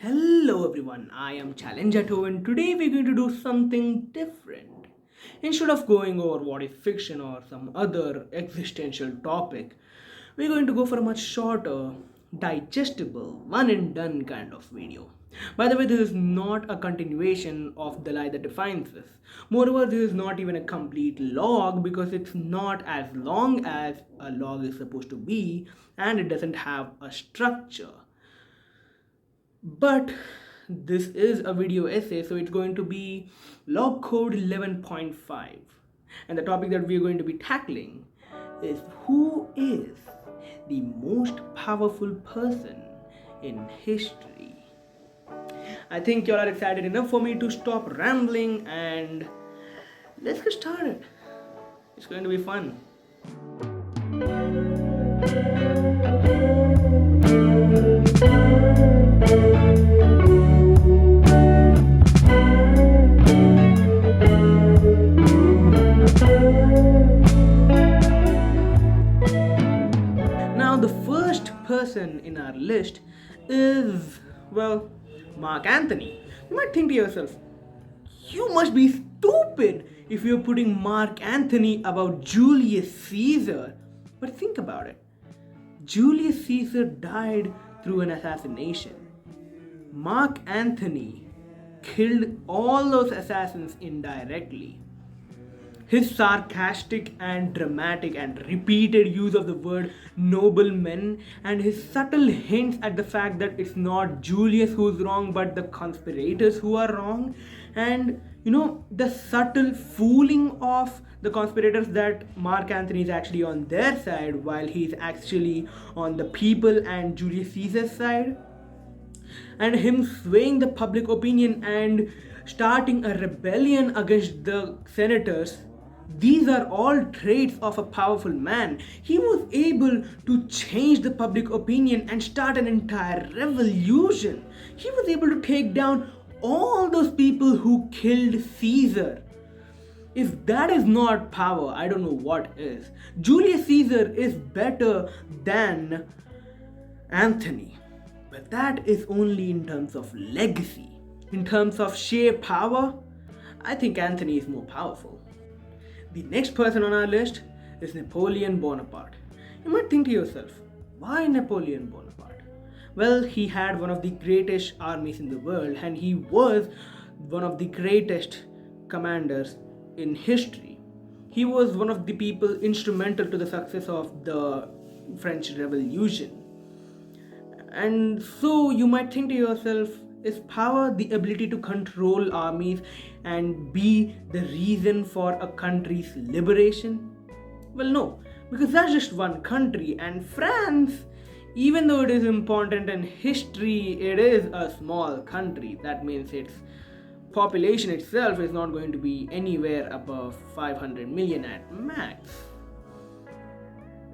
Hello everyone, I am Challengato and today we're going to do something different. Instead of going over what is fiction or some other existential topic, we're going to go for a much shorter, digestible, one and done kind of video. By the way, this is not a continuation of The Lie That Defines Us. Moreover, this is not even a complete log because it's not as long as a log is supposed to be and it doesn't have a structure. But this is a video essay, so it's going to be log code 11.5. And the topic that we're going to be tackling is who is the most powerful person in history. I think you all are excited enough for me to stop rambling and let's get started. It's going to be fun. Now, the first person in our list is, well, Mark Antony. You might think to yourself, you must be stupid if you're putting Mark Antony above Julius Caesar. But think about it. Julius Caesar died through an assassination. Mark Antony killed all those assassins indirectly. His sarcastic and dramatic and repeated use of the word noblemen and his subtle hints at the fact that it's not Julius who's wrong but the conspirators who are wrong, and the subtle fooling of the conspirators that Mark Antony is actually on their side while he's actually on the people and Julius Caesar's side, and him swaying the public opinion and starting a rebellion against the senators. These are all traits of a powerful man. He was able to change the public opinion and start an entire revolution. He was able to take down all those people who killed Caesar. If that is not power, I don't know what is. Julius Caesar is better than Antony, but that is only in terms of legacy. In terms of sheer power, I think Antony is more powerful. The next person on our list is Napoleon Bonaparte. You might think to yourself, why Napoleon Bonaparte? Well, he had one of the greatest armies in the world and he was one of the greatest commanders in history. He was one of the people instrumental to the success of the French Revolution. And so you might think to yourself, is power the ability to control armies and be the reason for a country's liberation? Well, no, because that's just one country, and France, even though it is important in history, it is a small country. That means its population itself is not going to be anywhere above 500 million at max.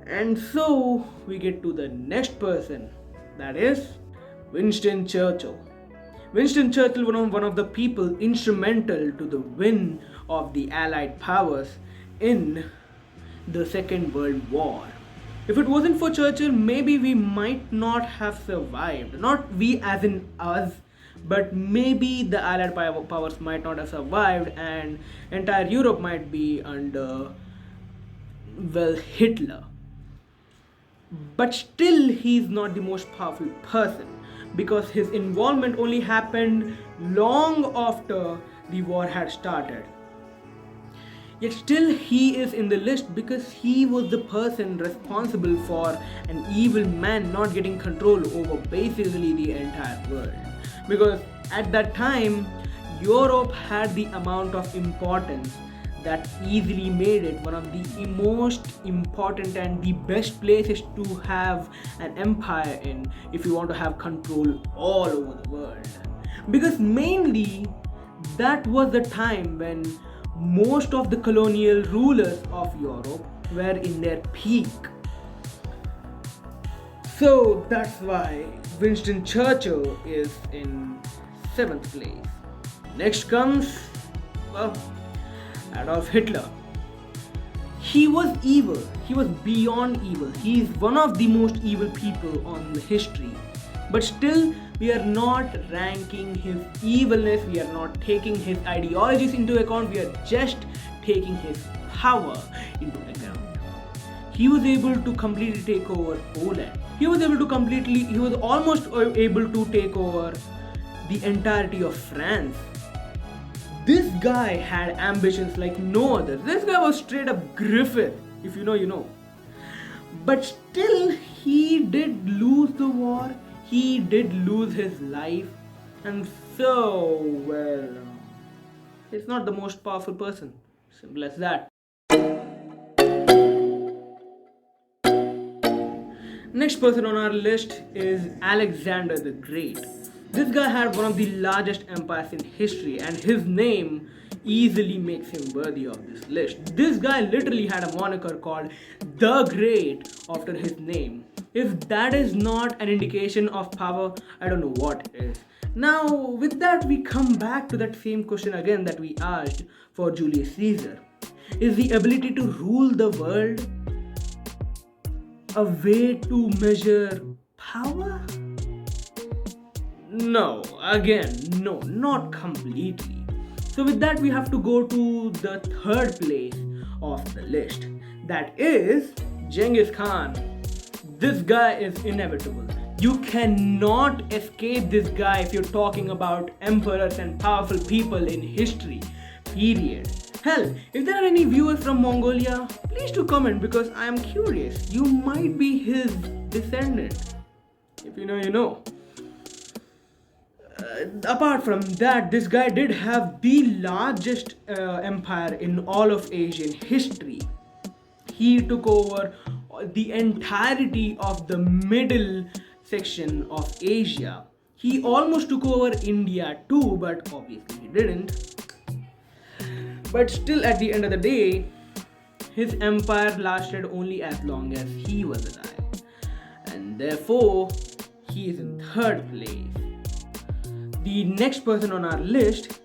And so we get to the next person, that is Winston Churchill. Winston Churchill was one of the people instrumental to the win of the Allied powers in the Second World War. If it wasn't for Churchill, maybe we might not have survived. Not we as in us, but maybe the Allied powers might not have survived and entire Europe might be under, well, Hitler. But still, he's not the most powerful person because his involvement only happened long after the war had started. Yet still he is in the list because he was the person responsible for an evil man not getting control over basically the entire world. Because at that time, Europe had the amount of importance that easily made it one of the most important and the best places to have an empire in if you want to have control all over the world. Because mainly that was the time when most of the colonial rulers of Europe were in their peak. So that's why Winston Churchill is in 7th place. Next comes, well, Adolf Hitler. He was evil. He was beyond evil. He is one of the most evil people on the history. But still, We are not ranking his evilness, we are not taking his ideologies into account, we are just taking his power into account. He was able to completely take over Poland. He was almost able to take over the entirety of France. This guy had ambitions like no other. This guy was straight up Griffith. If you know, you know. But still, he did lose the war. He did lose his life. And so, well, he's not the most powerful person. Simple as that. Next person on our list is Alexander the Great. This guy had one of the largest empires in history, and his name easily makes him worthy of this list. This guy literally had a moniker called The Great after his name. If that is not an indication of power, I don't know what is. Now, with that, we come back to that same question again that we asked for Julius Caesar. Is the ability to rule the world a way to measure power? No, again, no, not completely. So with that, we have to go to the third place of the list. That is Genghis Khan. This guy is inevitable. You cannot escape this guy if you're talking about emperors and powerful people in history, period. Hell, if there are any viewers from Mongolia, please do comment because I am curious. You might be his descendant. If you know, you know. Apart from that, this guy did have the largest empire in all of Asian history. He took over the entirety of the middle section of Asia. He almost took over India too, but obviously he didn't. But still, at the end of the day, his empire lasted only as long as he was alive. And therefore, he is in third place. The next person on our list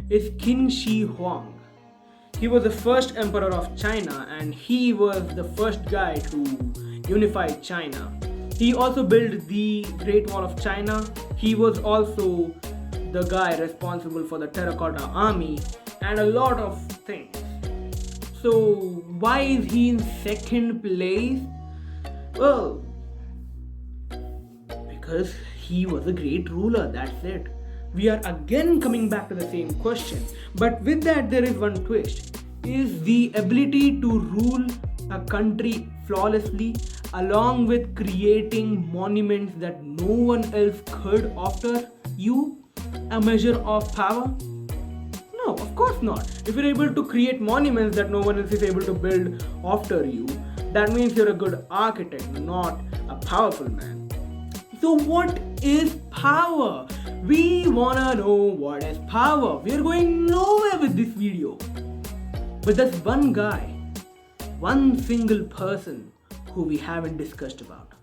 is Qin Shi Huang. He was the first emperor of China and he was the first guy to unify China. He also built the Great Wall of China. He was also the guy responsible for the Terracotta Army and a lot of things. So why is he in second place? Well, because he was a great ruler, that's it. We are again coming back to the same question, but with that there is one twist. Is the ability to rule a country flawlessly along with creating monuments that no one else could after you a measure of power? No, of course not. If you're able to create monuments that no one else is able to build after you, that means you're a good architect, not a powerful man. So what is power? We wanna know what is power. We are going nowhere with this video. But there's one guy, one single person who we haven't discussed about.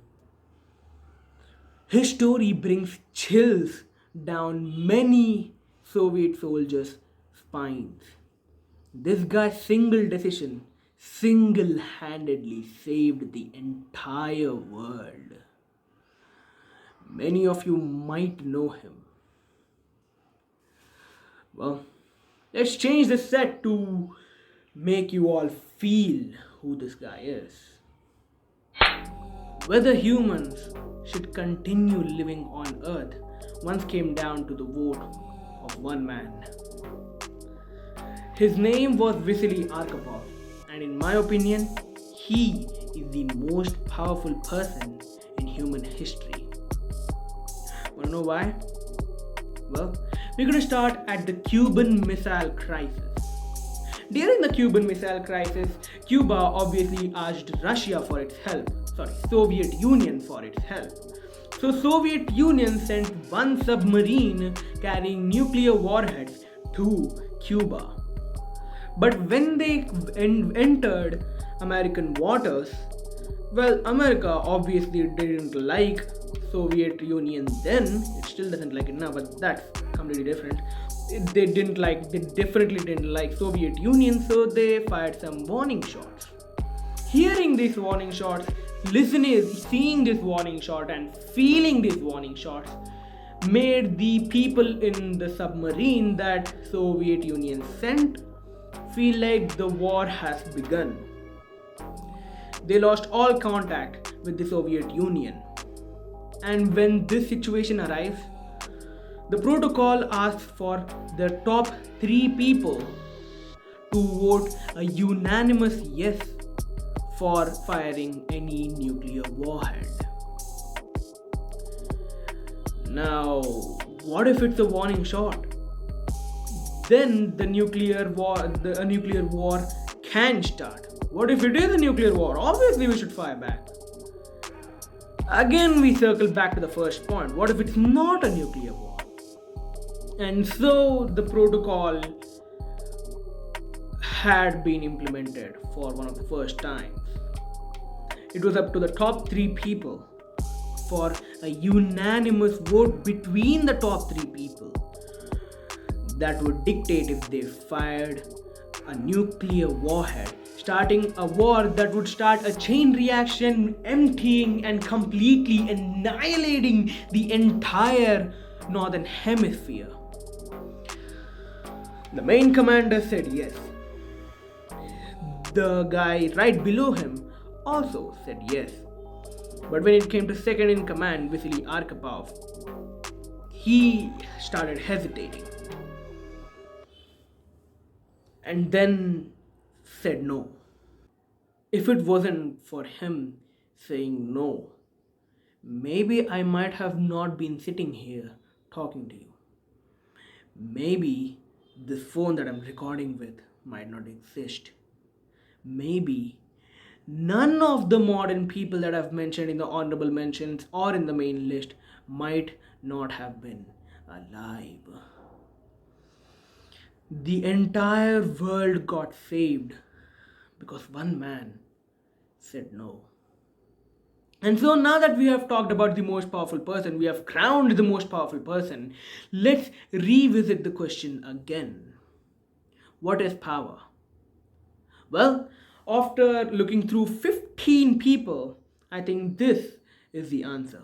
His story brings chills down many Soviet soldiers' spines. This guy's single decision single-handedly saved the entire world. Many of you might know him. Well, let's change the set to make you all feel who this guy is. Whether humans should continue living on Earth once came down to the vote of one man. His name was Vasily Arkhipov, and in my opinion, he is the most powerful person in human history. Wanna know why? Well, we're gonna start at the Cuban Missile Crisis. During the Cuban Missile Crisis, Cuba obviously asked Russia for its help. Soviet Union for its help. So Soviet Union sent one submarine carrying nuclear warheads to Cuba. But when they entered American waters, well, America obviously didn't like Soviet Union then. It still doesn't like it now, but that's completely different. They definitely didn't like Soviet Union, so they fired some warning shots. Hearing these warning shots, seeing this warning shot and feeling these warning shots, made the people in the submarine that Soviet Union sent feel like the war has begun. They lost all contact with the Soviet Union. And when this situation arrives, the protocol asks for the top 3 people to vote a unanimous yes for firing any nuclear warhead. Now, what if it's a warning shot? Then a nuclear war can start. What if it is a nuclear war? Obviously, we should fire back. Again, we circle back to the first point. What if it's not a nuclear war? And so the protocol had been implemented for one of the first times. It was up to the top 3 people for a unanimous vote between the top 3 people that would dictate if they fired a nuclear warhead, starting a war that would start a chain reaction, emptying and completely annihilating the entire northern hemisphere. The main commander said yes. The guy right below him also said yes. But when it came to second in command, Vasily Arkhipov, he started hesitating. And then said no. If it wasn't for him saying no, maybe I might have not been sitting here talking to you. Maybe this phone that I'm recording with might not exist. Maybe none of the modern people that I've mentioned in the honorable mentions or in the main list might not have been alive. The entire world got saved because one man said no. And so now that we have talked about the most powerful person, we have crowned the most powerful person, let's revisit the question again. What is power? Well, after looking through 15 people, I think this is the answer.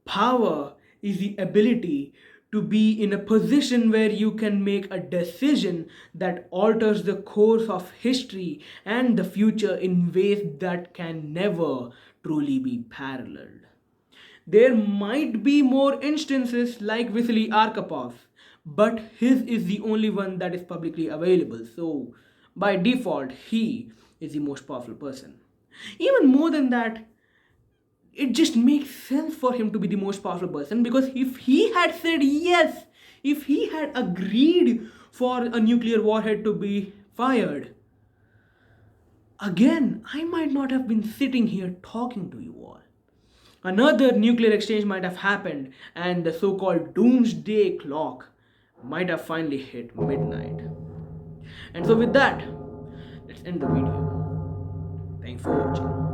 Power is the ability to be in a position where you can make a decision that alters the course of history and the future in ways that can never truly be paralleled. There might be more instances like Vasily Arkhipov, but his is the only one that is publicly available. So, by default, he is the most powerful person. Even more than that, it just makes sense for him to be the most powerful person, because if he had said yes, if he had agreed for a nuclear warhead to be fired, again, I might not have been sitting here talking to you all. Another nuclear exchange might have happened, and the so called doomsday clock might have finally hit midnight. And so, with that, let's end the video. Thanks for watching.